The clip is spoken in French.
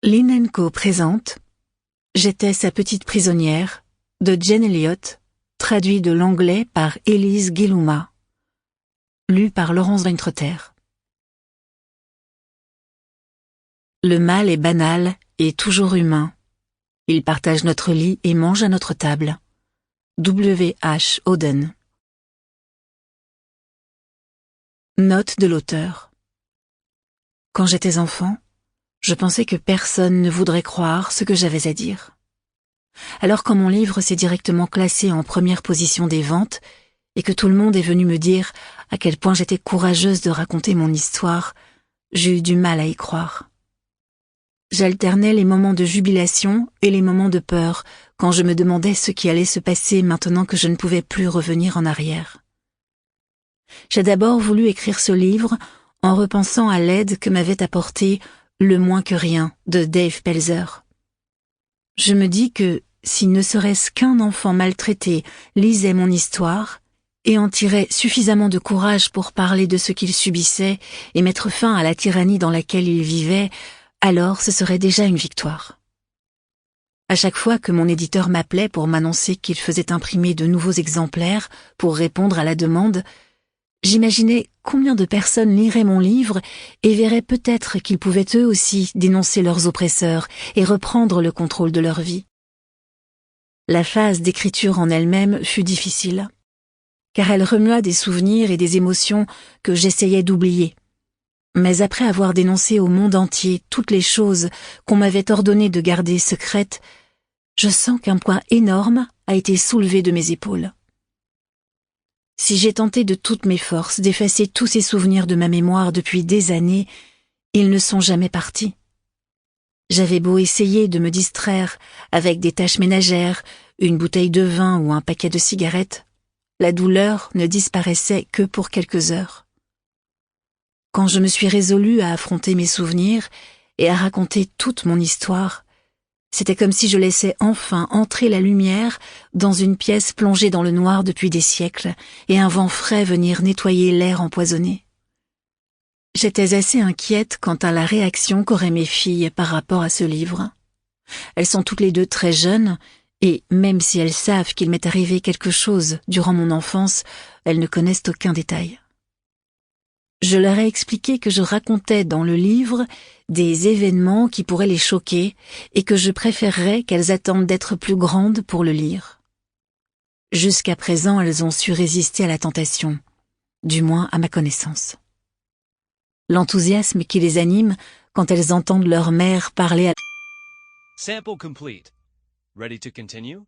Lynn & Co présente J'étais sa petite prisonnière de Jane Elliott, traduit de l'anglais par Élise Guillouma, lu par Laurence Weintrotter. Le mal est banal et toujours humain. Il partage notre lit et mange à notre table. W. H. Auden. Note de l'auteur. Quand j'étais enfant, je pensais que personne ne voudrait croire ce que j'avais à dire. Alors quand mon livre s'est directement classé en première position des ventes et que tout le monde est venu me dire à quel point j'étais courageuse de raconter mon histoire, j'ai eu du mal à y croire. J'alternais les moments de jubilation et les moments de peur quand je me demandais ce qui allait se passer maintenant que je ne pouvais plus revenir en arrière. J'ai d'abord voulu écrire ce livre en repensant à l'aide que m'avait apportée Le moins que rien de Dave Pelzer. Je me dis que si ne serait-ce qu'un enfant maltraité lisait mon histoire et en tirait suffisamment de courage pour parler de ce qu'il subissait et mettre fin à la tyrannie dans laquelle il vivait, alors ce serait déjà une victoire. À chaque fois que mon éditeur m'appelait pour m'annoncer qu'il faisait imprimer de nouveaux exemplaires pour répondre à la demande, j'imaginais combien de personnes liraient mon livre et verraient peut-être qu'ils pouvaient eux aussi dénoncer leurs oppresseurs et reprendre le contrôle de leur vie. La phase d'écriture en elle-même fut difficile, car elle remua des souvenirs et des émotions que j'essayais d'oublier. Mais après avoir dénoncé au monde entier toutes les choses qu'on m'avait ordonné de garder secrètes, je sens qu'un poids énorme a été soulevé de mes épaules. Si j'ai tenté de toutes mes forces d'effacer tous ces souvenirs de ma mémoire depuis des années, ils ne sont jamais partis. J'avais beau essayer de me distraire avec des tâches ménagères, une bouteille de vin ou un paquet de cigarettes, la douleur ne disparaissait que pour quelques heures. Quand je me suis résolue à affronter mes souvenirs et à raconter toute mon histoire, c'était comme si je laissais enfin entrer la lumière dans une pièce plongée dans le noir depuis des siècles et un vent frais venir nettoyer l'air empoisonné. J'étais assez inquiète quant à la réaction qu'auraient mes filles par rapport à ce livre. Elles sont toutes les deux très jeunes et même si elles savent qu'il m'est arrivé quelque chose durant mon enfance, elles ne connaissent aucun détail. Je leur ai expliqué que je racontais dans le livre des événements qui pourraient les choquer et que je préférerais qu'elles attendent d'être plus grandes pour le lire. Jusqu'à présent, elles ont su résister à la tentation, du moins à ma connaissance. L'enthousiasme qui les anime quand elles entendent leur mère parler à... Sample complete. Ready to continue?